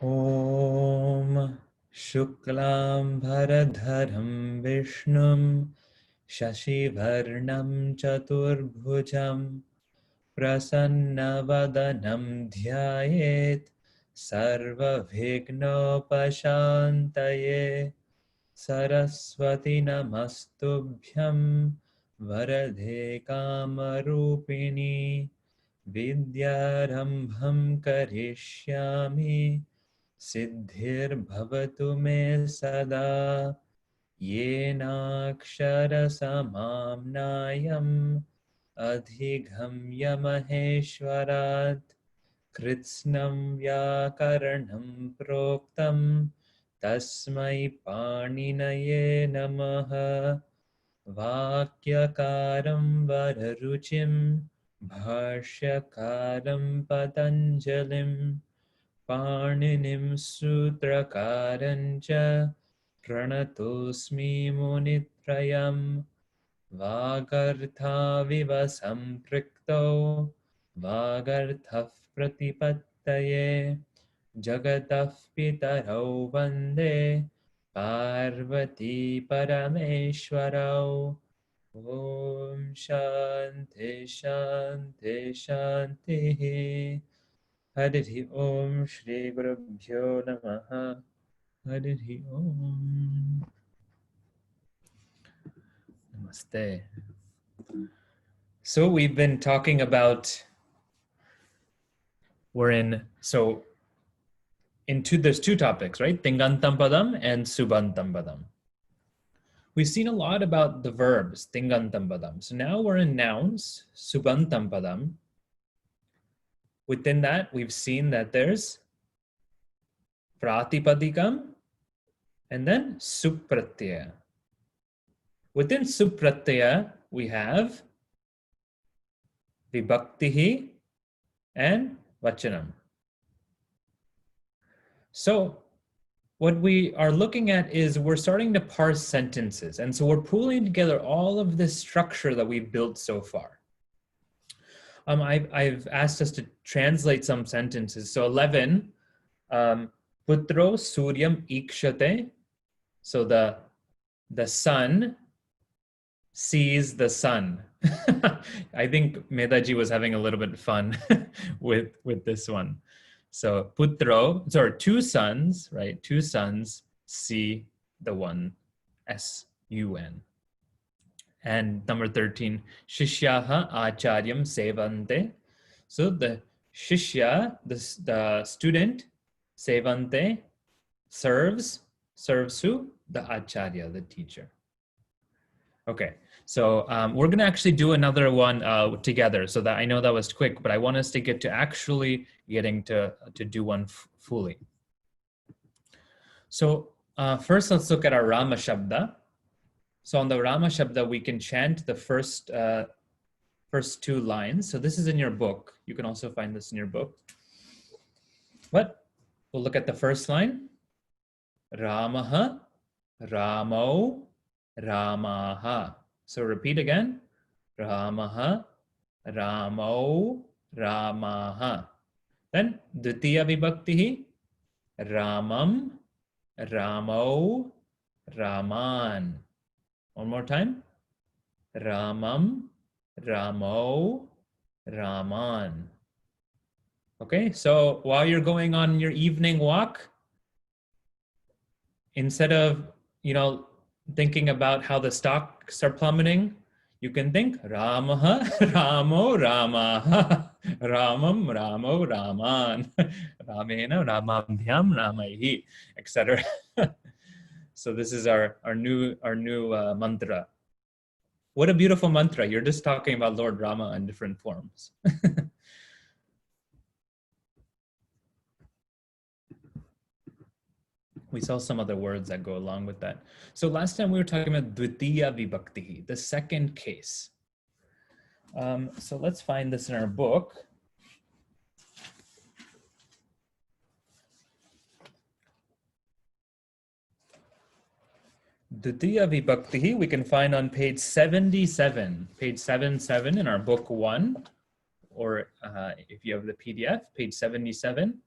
Om Shuklam Bharadharam Vishnum Shashivarnam Chaturbhujam Prasannavadanam Dhyayet Sarva Vignopashantaye Saraswati Namastubhyam Varade Kamarupini Vidyarambham Karishyami Siddhir Bhavatu Me Sada Yenakshara Samamnayam Adhigamya Maheshwarat Kritsnam Vyakaranam Proktam Tasmai Paninaye Namaha Vakyakaram Vararuchim Bhashyakaram Patanjalim Paninim Sutrakarancha Pranatosmi Munitrayam Vagartha Vivasam Prikto Vagartha Pratipattaye Jagatah Pitarau Vande Parvati Parameshwarau Om Shanti Shanti Shanti Harihi Om Shri Gurubhyo Namaha Harihi Om Namaste. So we've been talking about, there's two topics, right? Tingantam Padam and Subantam Padam. We've seen a lot about the verbs, Tingantam Padam. So now we're in nouns, Subantam Padam. Within that, we've seen that there's Pratipadikam and then Supratyaya. Within Supratyaya, we have Vibhaktihi and Vachanam. So what we are looking at is we're starting to parse sentences. And so we're pulling together all of this structure that we've built so far. I've asked us to translate some sentences. So 11, Putro Suryam Ikshate. So the sun sees the sun. I think Medaji was having a little bit of fun with this one. So Putro, sorry, two sons, right? Two sons see the one, S-U-N. And number 13, Shishyaha Acharyam Sevante. So the Shishya, the student, Sevante, serves who? The Acharya, the teacher. Okay, so we're going to actually do another one together, so that I know that was quick, but I want us to get to actually getting to do one fully. So first, let's look at our Rāma śabda. So on the Rāma śabda, we can chant the first two lines. So this is in your book. You can also find this in your book. But we'll look at the first line. Rāmaha, Rāmo, Rāmaha. So repeat again. Rāmaha, Rāmo, Rāmaha. Then Dvitiya Vibhaktihi, Rāmam, Rāmo, Rāman. One more time. Rāmam, Rāmo, Rāman. Okay, so while you're going on your evening walk, instead of, thinking about how the stocks are plummeting, you can think Rāmaha, Rāmo, Rāmaha, Rāmam, Rāmo, Rāman, Rāmena, Rāmabhyam, Rāmaihi, etc. So this is our new mantra. What a beautiful mantra. You're just talking about Lord Rama in different forms. We saw some other words that go along with that. So last time we were talking about Dvitiya Vibhaktihi, the second case. So let's find this in our book. Dvitiya Vibhaktihi we can find on page 77, page 77 in our book 1, or if you have the PDF, page 77.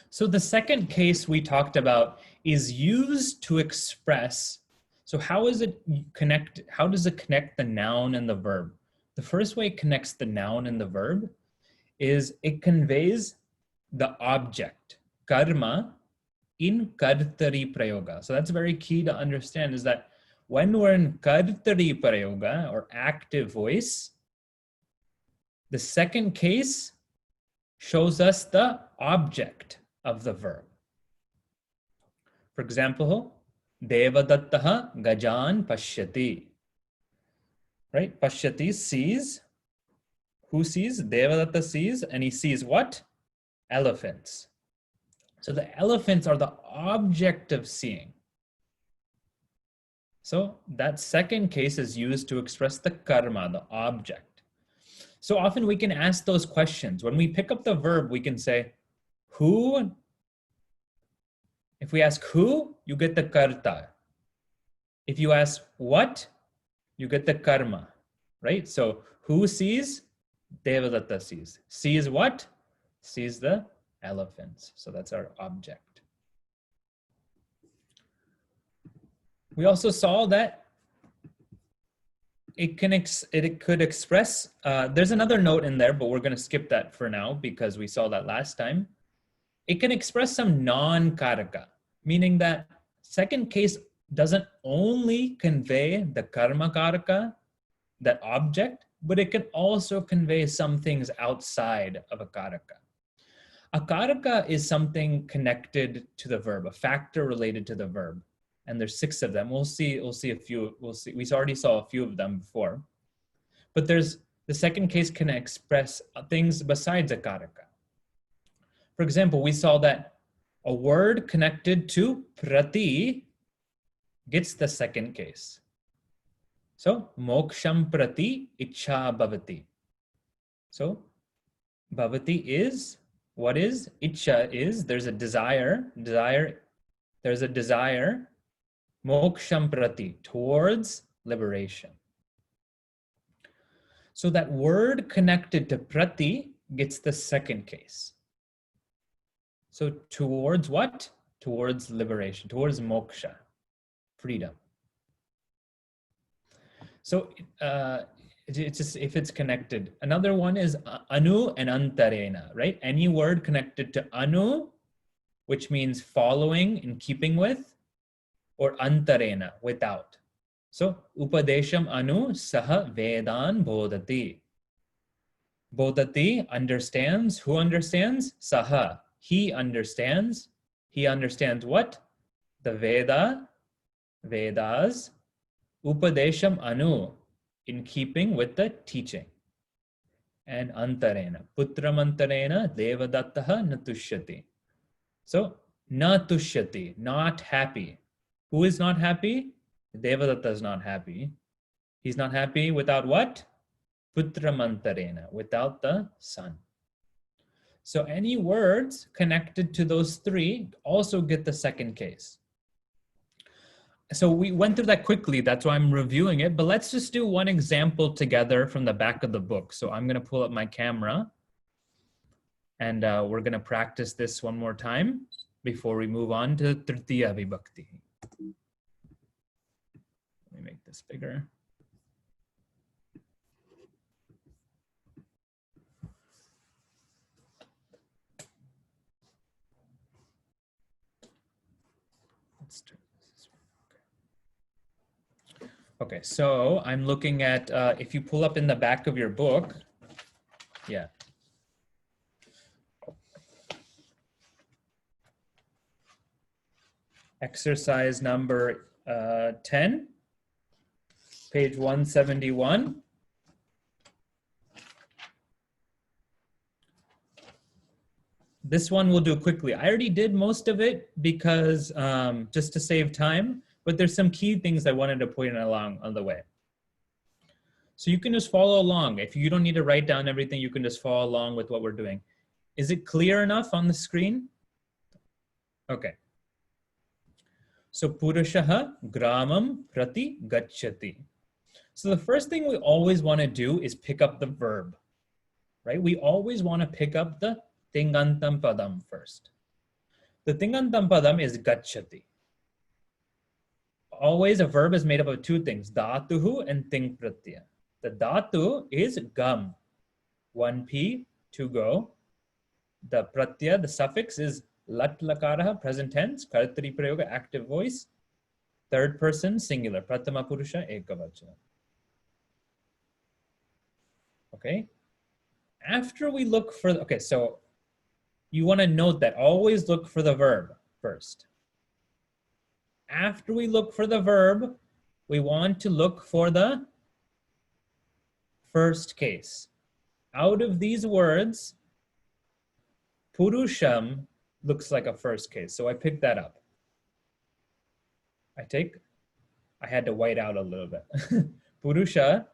So the second case we talked about is used to express. So how does it connect the noun and the verb? The first way it connects the noun and the verb is it conveys the object, karma, in kartari prayoga. So that's very key to understand, is that when we're in kartari prayoga, or active voice, the second case shows us the object of the verb. For example, Devadattaha gajan pashyati. Right? Pashyati sees. Who sees? Devadatta sees, and he sees what? Elephants. So the elephants are the object of seeing. So that second case is used to express the karma, the object. So often we can ask those questions. When we pick up the verb, we can say, who? If we ask who, you get the karta. If you ask what, you get the karma, right? So who sees? Devadatta sees. Sees what? Sees the elephants. So that's our object. We also saw that it could express, there's another note in there, but we're going to skip that for now because we saw that last time. It can express some non-karaka, meaning that second case doesn't only convey the karma karaka, that object, but it can also convey some things outside of a karaka. A karaka is something connected to the verb, a factor related to the verb. And there's 6 of them. We'll see a few. We already saw a few of them before. But there's the second case can express things besides a karaka. For example, we saw that a word connected to prati gets the second case. So moksham prati ichha bhavati. So bhavati is, what is? Ichha is, there's a desire, there's a desire, moksham prati, towards liberation. So that word connected to prati gets the second case. So towards what? Towards liberation, towards moksha, freedom. So it's just if it's connected. Another one is anu and antarena, right? Any word connected to anu, which means following and keeping with, or antarena, without. So upadesham anu saha vedan bodhati. Bodhati understands. Who understands? Saha. He understands. He understands what? The Vedas. Upadesham anu, in keeping with the teaching. And antarena. Putram antarena devadattaha natushyati. So, natushyati, not happy. Who is not happy? Devadatta is not happy. He's not happy without what? Putram antarena, without the son. So any words connected to those 3 also get the second case. So we went through that quickly, that's why I'm reviewing it, but let's just do one example together from the back of the book. So I'm gonna pull up my camera and we're gonna practice this one more time before we move on to Tritiya Vibhakti. Let me make this bigger. Let's turn this one. Okay, so I'm looking at, if you pull up in the back of your book, yeah. Exercise number 10, page 171. This one we'll do quickly. I already did most of it because just to save time, but there's some key things I wanted to point along on the way. So you can just follow along. If you don't need to write down everything, you can just follow along with what we're doing. Is it clear enough on the screen? Okay. So purushaha gramam prati gacchati. So the first thing we always want to do is pick up the verb, right? We always want to pick up the tingantam padam first. The tingantam padam is gacchati. Always a verb is made up of two things, dhatuhu and ting pratyaya. The dhatu is gam, 1p, to go. The pratyaya, the suffix is lat lakaraha, present tense, kartari prayoga, active voice, third person, singular, pratama purusha, ekavachana. Okay? After we look for, okay, so you want to note that always look for the verb first. After we look for the verb, we want to look for the first case. Out of these words, puruṣam looks like a first case, so I picked that up. I had to white out a little bit. Puruṣa,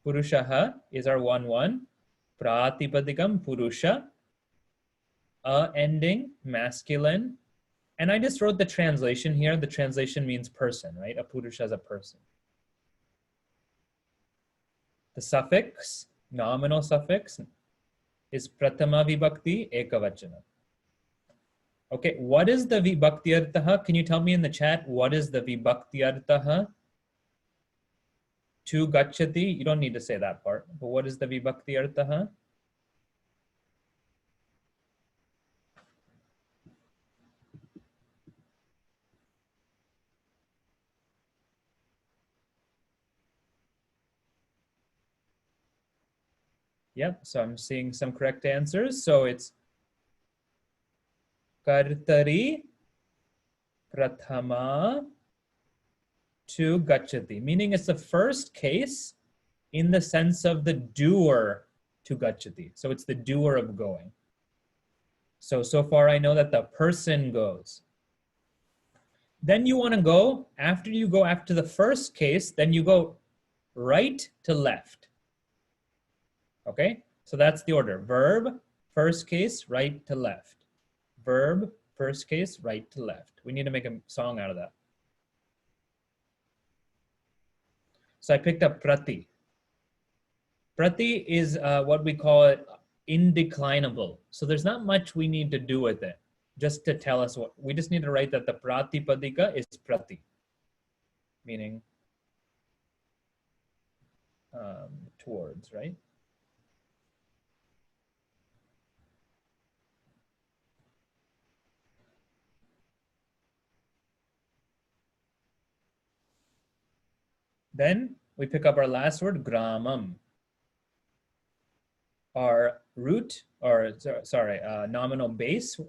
puruṣaha is our 1-1. Pratipadikam puruṣa, ending, masculine. And I just wrote the translation here. The translation means person, right? A puruṣa is a person. The suffix, nominal suffix, is pratama vibhakti ekavachana. Okay, what is the vibhakti arthaha? Can you tell me in the chat, what is the vibhakti arthaha? To gacchati, you don't need to say that part, but what is the vibhakti arthaha? Yep, so I'm seeing some correct answers. So it's kartari prathama to gacchati, meaning it's the first case in the sense of the doer to gacchati. So it's the doer of going. So far I know that the person goes. Then you want to go, after you go after the first case, then you go right to left. Okay, so that's the order. Verb, first case, right to left. Verb, first case, right to left. We need to make a song out of that. So I picked up prati. Prati is what we call it indeclinable. So there's not much we need to do with it. Just to tell us what, we just need to write that the pratipadika is prati, meaning towards, right? Then we pick up our last word, gramam. Our root, or sorry, nominal base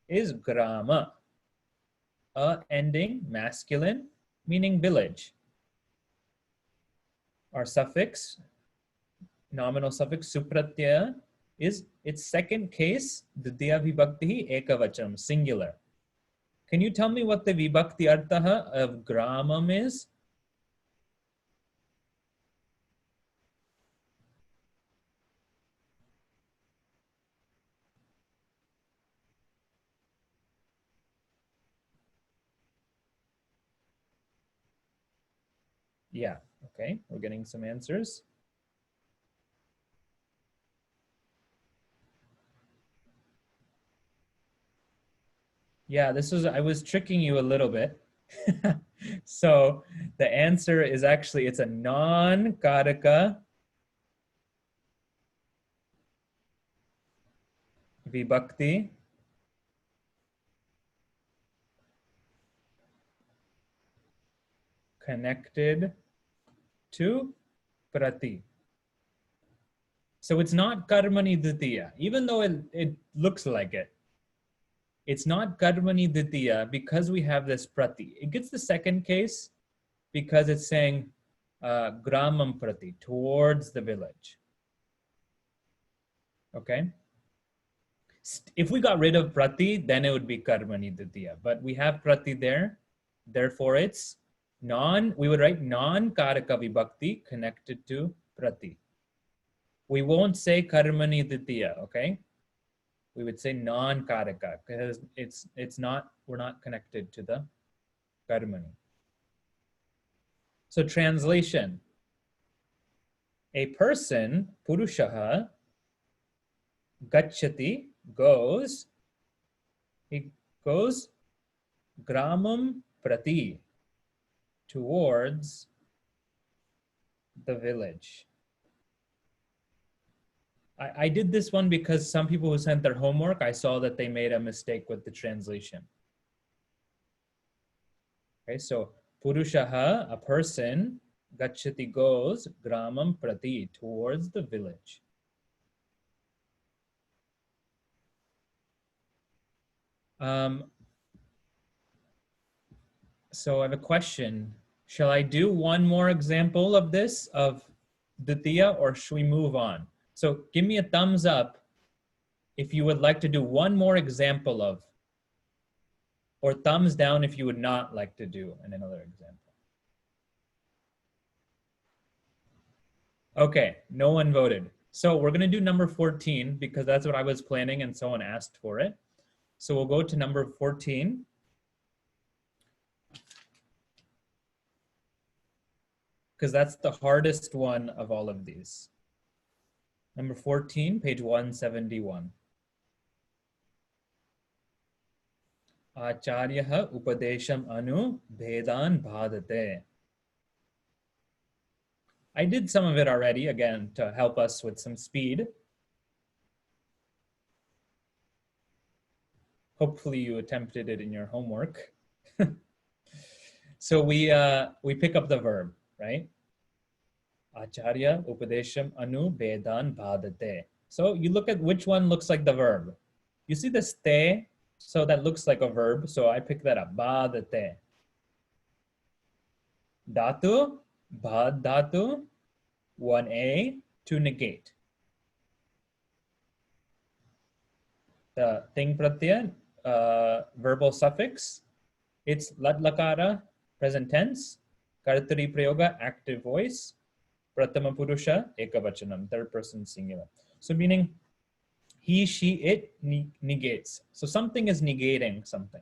is grama. Ending, masculine, meaning village. Our suffix, nominal suffix, supratyaya, is its second case, dvitiya vibhakti ekavachanam, singular. Can you tell me what the vibhakti arthaha of gramam is? Yeah, okay, we're getting some answers. Yeah, I was tricking you a little bit. So the answer is actually, it's a non-karaka vibhakti connected to prati. So it's not karmani dvitiya, even though it looks like it. It's not karmani dvitiya because we have this prati. It gets the second case because it's saying gramam prati, towards the village. Okay? If we got rid of prati, then it would be karmani dvitiya. But we have prati there, therefore it's we would write non-karaka vibhakti connected to prati. We won't say karmani dvitiya, okay? We would say non-karaka because we're not connected to the karmani. So translation. A person, puruṣaha, gacchati, goes. He goes gramam prati, towards the village. I did this one because some people who sent their homework, I saw that they made a mistake with the translation. Okay, so purushaha, a person, gacchati goes, gramam prati, towards the village. So I have a question. Shall I do one more example of this, of Dutiya, or should we move on? So give me a thumbs up if you would like to do one more example of, or thumbs down if you would not like to do another example. Okay, no one voted. So we're gonna do number 14 because that's what I was planning and someone asked for it. So we'll go to number 14. Because that's the hardest one of all of these. Number 14, page 171. Acharyaha upadesham anu bhedan bhadate. I did some of it already, again, to help us with some speed. Hopefully you attempted it in your homework. So we pick up the verb, right? Acharya upadesham anu bhedan bhadate. So you look at which one looks like the verb. You see this te, so that looks like a verb. So I pick that up, bhadate. Dhatu, bhad dhatu, 1a, to negate. The thing pratyaya, verbal suffix, it's lat lakara, present tense, kartari prayoga, active voice, pratama puruṣa, ekavachanam, third person singular. So meaning he, she, it negates. So something is negating something.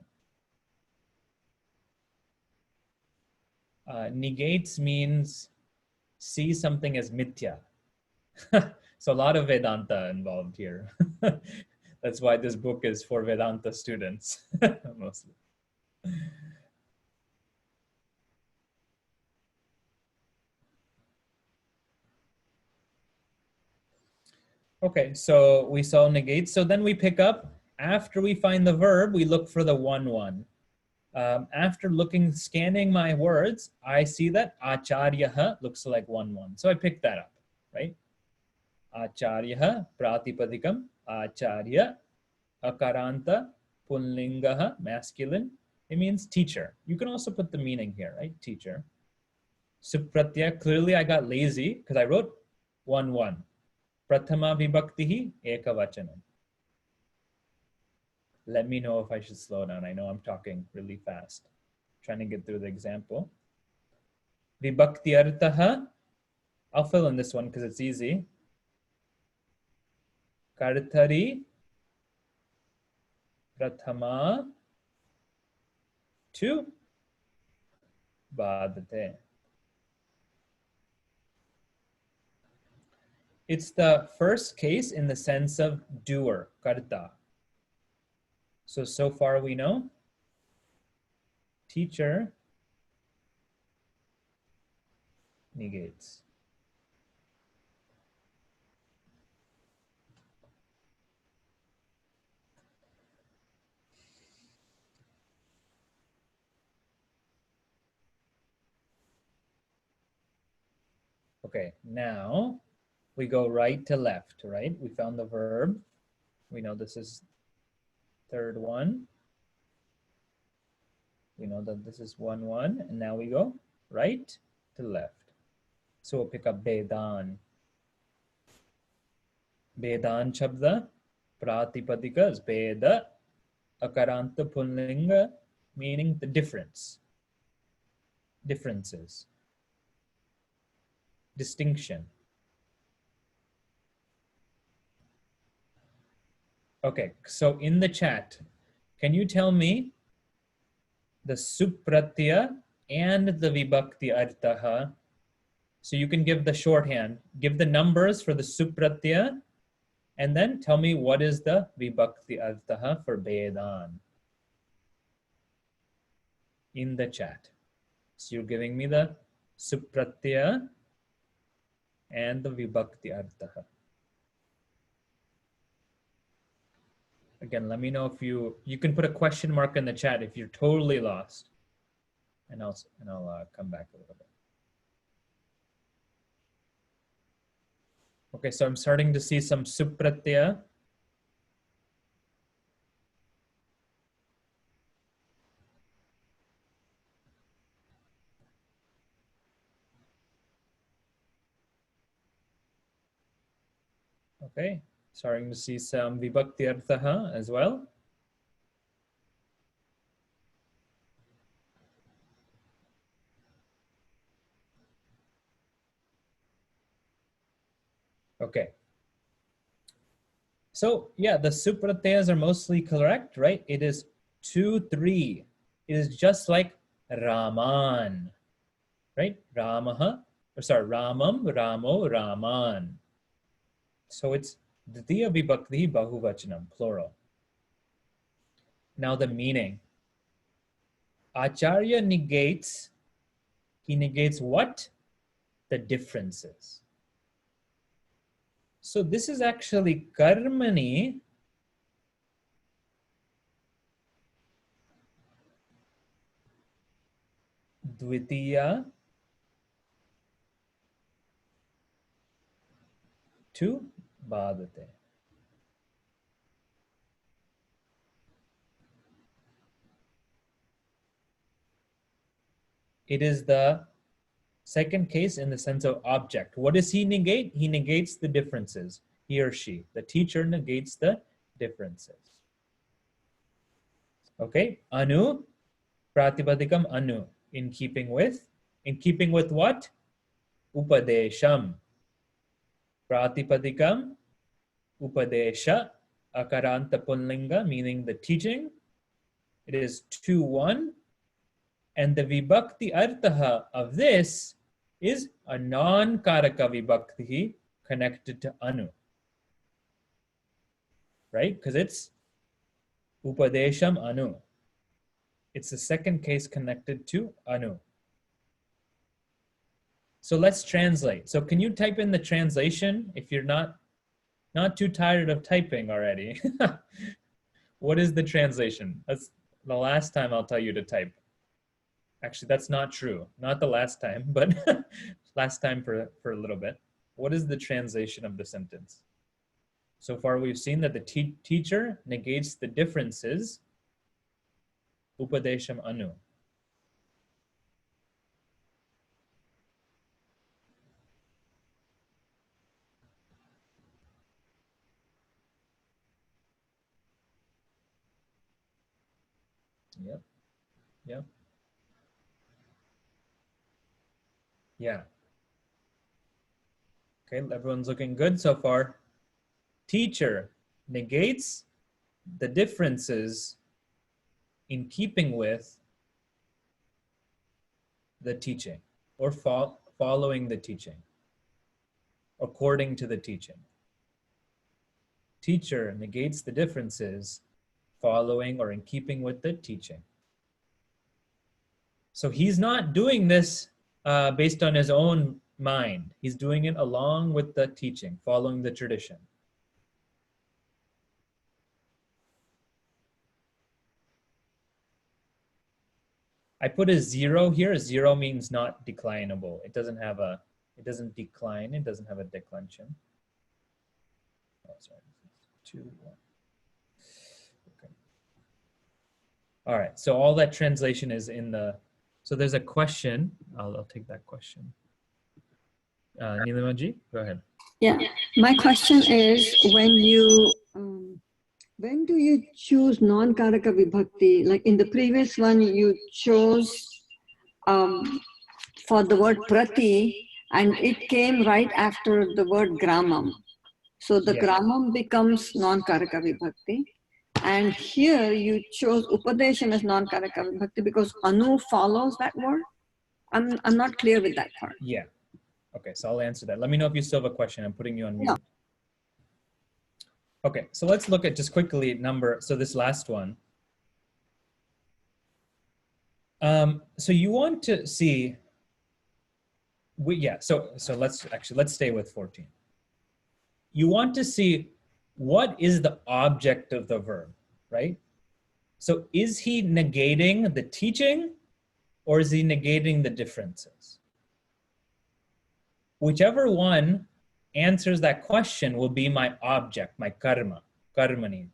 Negates means see something as mithya. So a lot of Vedanta involved here. That's why this book is for Vedanta students, mostly. Okay, so we saw negate. So then we pick up, after we find the verb, we look for the 1-1. After scanning my words, I see that acharyaha looks like 1-1. So I pick that up, right? Acharyaha, pratipadikam, acharya, akaranta, punlingaha, masculine. It means teacher. You can also put the meaning here, right? Teacher. Supratya, clearly I got lazy because I wrote 1-1. Prathama vibhaktihi ekavachanam. Let me know if I should slow down. I know I'm talking really fast. Trying to get through the example. Vibhakti artaha. I'll fill in this one because it's easy. Kartari prathama to badate. It's the first case in the sense of doer, karta. So far we know teacher negates. Okay, now we go right to left, right? We found the verb. We know this is third one. We know that this is 1-1, and now we go right to left. So we'll pick up Vedan. Vedan śabdha, pratipadika is Veda, akaranta punlinga, meaning the difference. Differences. Distinction. Okay, so in the chat, can you tell me the supratya and the vibhakti artaha? So you can give the shorthand, give the numbers for the supratya, and then tell me what is the vibhakti artaha for Vedan. in the chat. So you're giving me the supratyaya and the vibhakti artha. Again, let me know if you can put a question mark in the chat if you're totally lost, and I'll come back a little bit. Okay, so I'm starting to see some supratyaya. Okay, starting to see some vibhakti artha as well. Okay. So yeah, the supratyayas are mostly correct, right? It is 2, 3. It is just like Raman, right? Ramaha, or sorry, Ramam, Ramo, Raman. So it's Ditiya Vibhakti Bahuvachanam, plural. Now the meaning. Acharya negates, he negates what? The differences. So this is actually karmani dvitiya to badate. It is the second case in the sense of object. What does he negate? He negates the differences. He or she. The teacher negates the differences. Okay, anu, pratipadikam anu. In keeping with what? Upadesham. Pratipadikam, upadesha, akaranta punlinga, meaning the teaching. It is 2-1. And the vibhakti artha of this is a non-karaka vibhakti connected to anu. Right? Because it's upadesham anu. It's the second case connected to anu. So let's translate. So can you type in the translation if you're not too tired of typing already? What is the translation? That's the last time I'll tell you to type. Actually, that's not true. Not the last time, but last time for a little bit. What is the translation of the sentence? So far, we've seen that the teacher negates the differences. Upadesham anu. Yep. Yep. Yeah. Okay, everyone's looking good so far. Teacher negates the differences in keeping with the teaching or following the teaching, according to the teaching. Teacher negates the differences following or in keeping with the teaching. So he's not doing this based on his own mind. He's doing it along with the teaching, following the tradition. I put a 0 here. 0 means not declinable. It doesn't decline. It doesn't have a declension. Oh, sorry. 2, 1. Okay. All right. So all that translation is in the. So there's a question. I'll take that question. Nilimaji, go ahead. Yeah. My question is, when do you choose non-karaka vibhakti? Like in the previous one, you chose for the word prati, and it came right after the word gramam. So the gramam becomes non-karaka vibhakti. And here you chose upadesham as non-karaka vibhakti because anu follows that word. I'm not clear with that part. Yeah. Okay, so I'll answer that. Let me know if you still have a question. I'm putting you on mute. Yeah. Okay, so let's look at just quickly number. So this last one. So you want to see, so let's stay with 14. You want to see what is the object of the verb, right? So is he negating the teaching or is he negating the differences? Whichever one answers that question will be my object, my karma, karmani.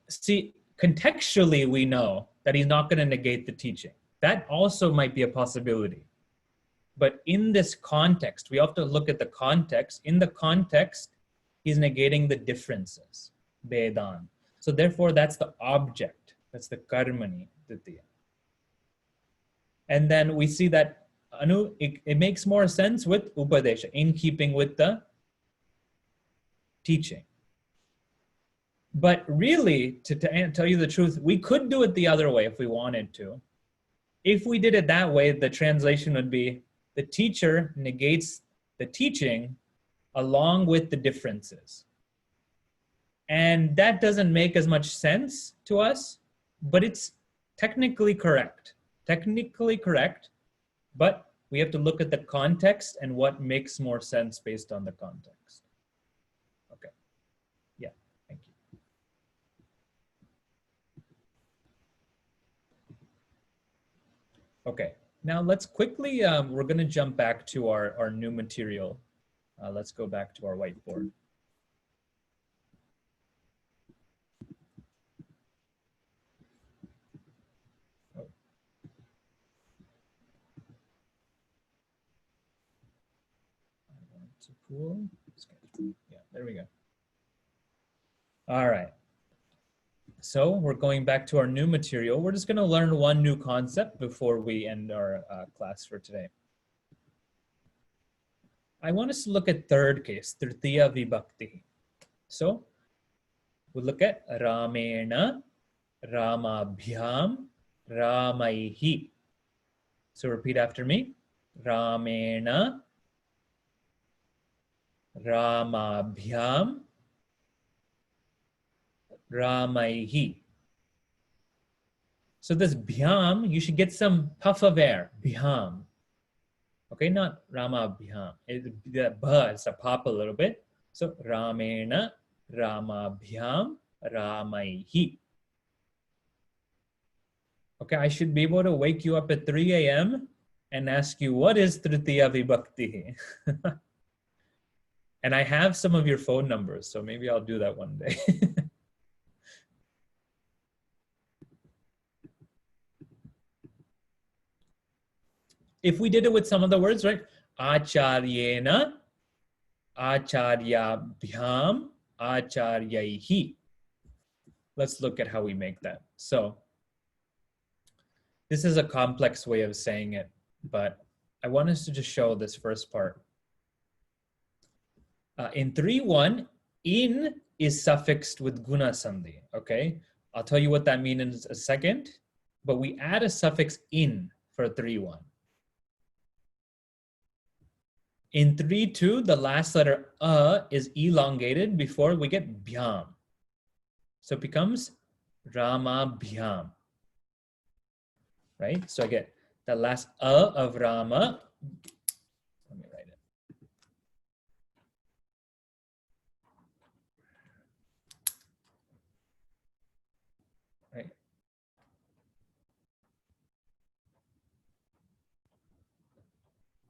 See, contextually, we know that he's not going to negate the teaching. That also might be a possibility. But in this context, we have to look at the context. In the context, he's negating the differences, vedan. So therefore, that's the object. That's the karmani, ditya. And then we see that it makes more sense with upadesha, in keeping with the teaching. But really, to tell you the truth, we could do it the other way if we wanted to. If we did it that way, the translation would be, the teacher negates the teaching along with the differences. And that doesn't make as much sense to us, but it's technically correct. Technically correct, but we have to look at the context and what makes more sense based on the context. Okay. Yeah, thank you. Okay, now let's quickly, we're going to jump back to our new material. Let's go back to our whiteboard. Oh. I want to pull. Yeah, there we go. All right. So we're going back to our new material. We're just going to learn one new concept before we end our class for today. I want us to look at third case, tritiya vibhakti. So we'll look at Ramena, Ramabhyam, Ramaihi. So repeat after me. Ramena, Ramabhyam, Ramaihi. So this bhyam, you should get some puff of air, bhyam. Okay, not Ramabhyam. The bha is to pop a little bit. So Ramena, Ramabhyam, Ramaihi. Okay, I should be able to wake you up at 3 a.m. and ask you, what is tritiya vibhakti? And I have some of your phone numbers, so maybe I'll do that one day. If we did it with some of the words, right? Acharyena, Acharyabhyam, Acharyaihi. Let's look at how we make that. So this is a complex way of saying it, but I want us to just show this first part. In 3-1, in is suffixed with guna sandhi, okay? I'll tell you what that means in a second, but we add a suffix in for 3-1. In 3-2, the last letter is elongated before we get bhyam. So it becomes Ramabhyam, right? So I get the last of Rama. Let me write it. Right.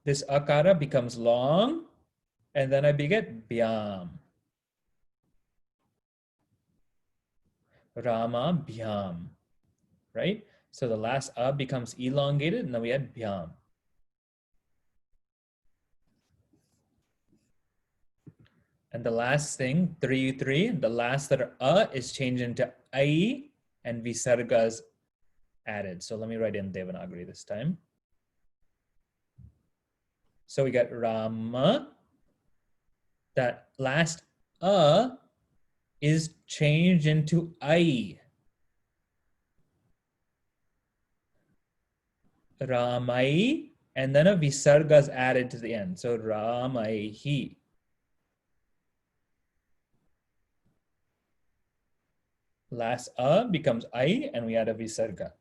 This akara becomes long, and then I beget bhyam. Rama bhyam, right? So the last becomes elongated, and then we add bhyam. And the last thing, 3-3, the last letter is changed into ai, and visargas added. So let me write in Devanagari this time. So we got Rama. That last is changed into I. Ramai, and then a visarga is added to the end. So Ramaihi. last a becomes I, and we add a visarga.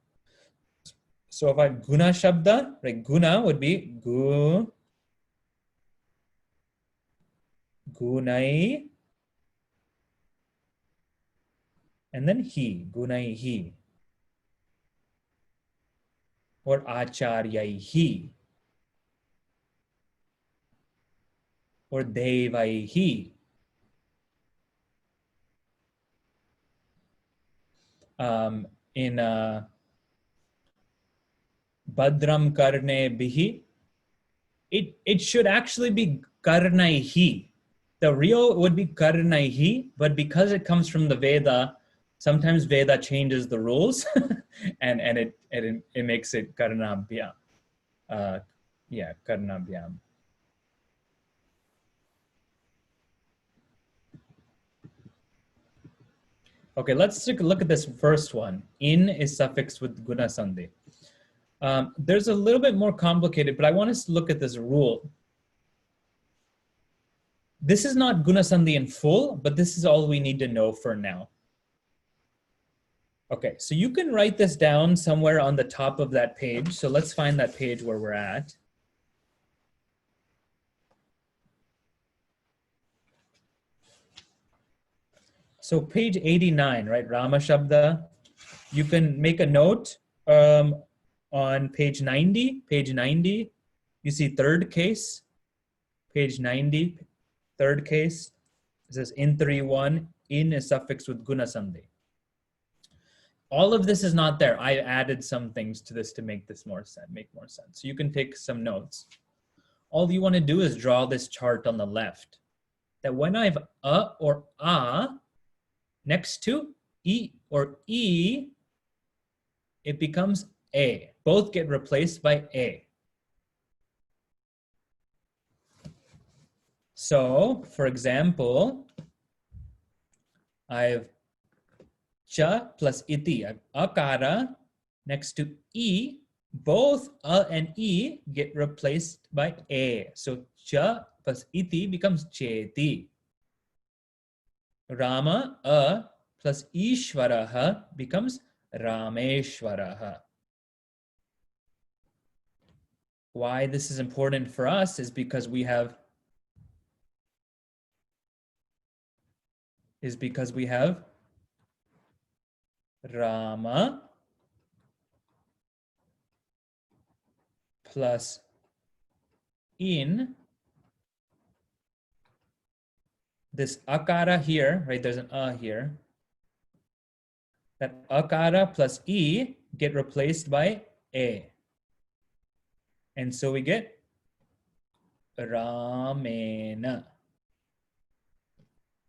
So if I guna shabda, right, guna would be gu, gunai, and then he, gunai he, or acharyai he, or devai he. In Badram karne bihi, it should actually be karnaihi. The real would be karnaihi, but because it comes from the Veda, sometimes Veda changes the rules, and it makes it karnabhyam. Yeah, karnabhyam. Okay, let's take a look at this first one. In is suffixed with guna sandhi. There's a little bit more complicated, but I want us to look at this rule. This is not guna sandhi in full, but this is all we need to know for now. Okay, so you can write this down somewhere on the top of that page. So let's find that page where we're at. So page 89, right? Rama Shabda. You can make a note on page 90. Page 90, you see third case. Page 90, third case. It says in 3-1, in is suffixed with guna sandhi. All of this is not there. I added some things to this to make this more sense. So you can take some notes. All you want to do is draw this chart on the left. That when I have a or a next to e or e, it becomes a. Both get replaced by a. So, for example, I have cha plus iti, akara next to e. Both a and e get replaced by a. So cha plus iti becomes cheti. Rama, a plus ishvaraha becomes rameshvaraha. Why this is important for us is because we have Rama plus in this akara here, right? There's an a here. That akara plus e get replaced by a. And so we get Ramena.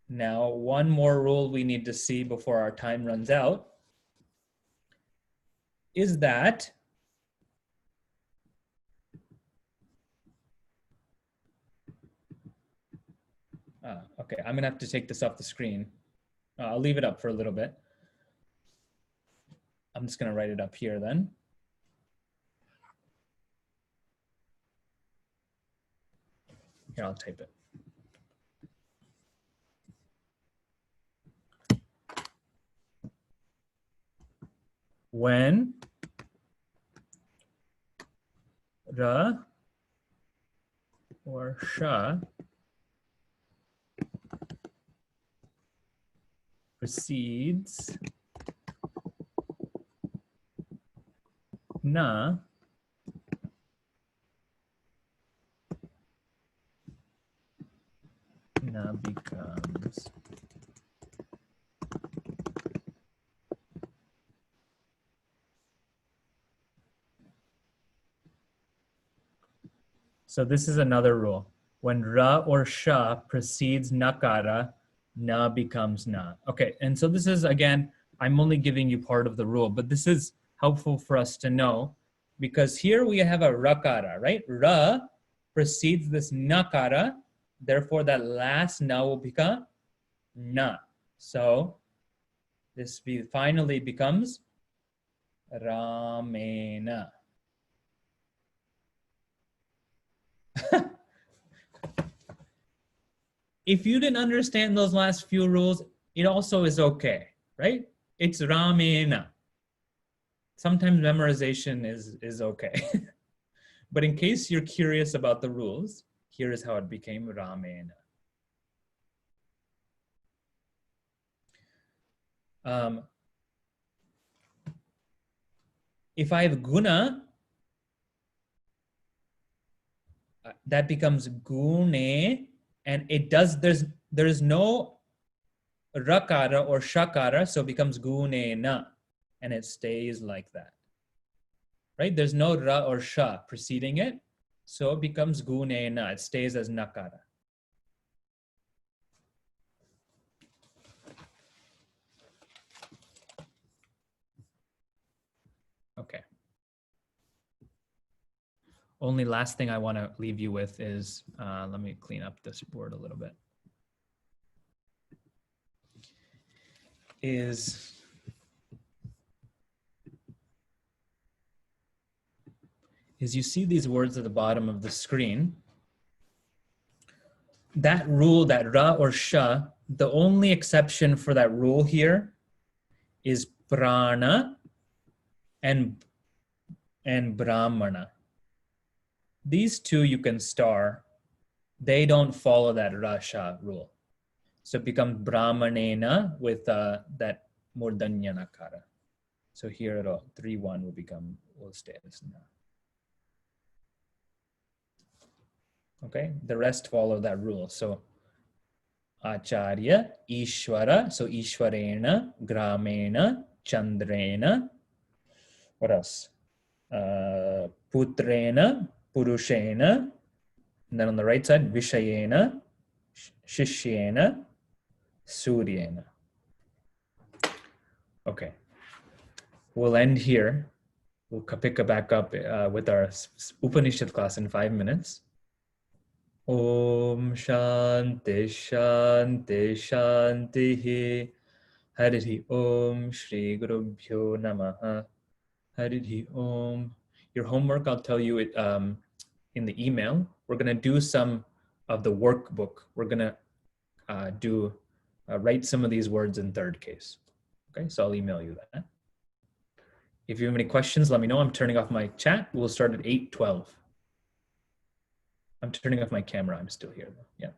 Now, one more rule we need to see before our time runs out is that okay, I'm gonna have to take this off the screen. I'll leave it up for a little bit. I'm just gonna write it up here then. Here, I'll type it. When ra or sha precedes na, na becomes so this is another rule. When ra or sha precedes nakara, na becomes na. Okay, and so this is, again, I'm only giving you part of the rule, but this is helpful for us to know because here we have a rakara, right? Ra precedes this nakara, therefore that last na will become na. So this finally becomes Ramena. If you didn't understand those last few rules, it also is okay, right? It's Ramena. Sometimes memorization is okay. But in case you're curious about the rules, here is how it became Ramena. If I have guna, that becomes gune, and it does, there's no rakara or shakara, so it becomes gunena, and it stays like that. Right? There's no ra or sha preceding it, so it becomes gunena. It stays as nakara. Okay. Only last thing I want to leave you with is, let me clean up this board a little bit, is you see these words at the bottom of the screen. That rule, that ra or sha, the only exception for that rule here is prana and brahmana. These two you can star. They don't follow that ra-sha rule. So it becomes brahmanena with that murdanya nakara. So here it'll 3-1 will stay as na. Okay, the rest follow that rule. So acharya, ishvara, so ishvarena, gramena, chandrena. What else? Putrena, puruṣena. And then on the right side, vishayena, shishyena, suryena. Okay, we'll end here. We'll pick it back up with our Upanishad class in 5 minutes. Om Shanti Shanti Shanti Harihi Om Shri Gurubhyo Namaha Harihi Om. Your homework, I'll tell you it in the email. We're going to do some of the workbook. We're going to write some of these words in third case. Okay, so I'll email you that. If you have any questions, let me know. I'm turning off my chat. We'll start at 8:12. I'm turning off my camera. I'm still here though. Yeah.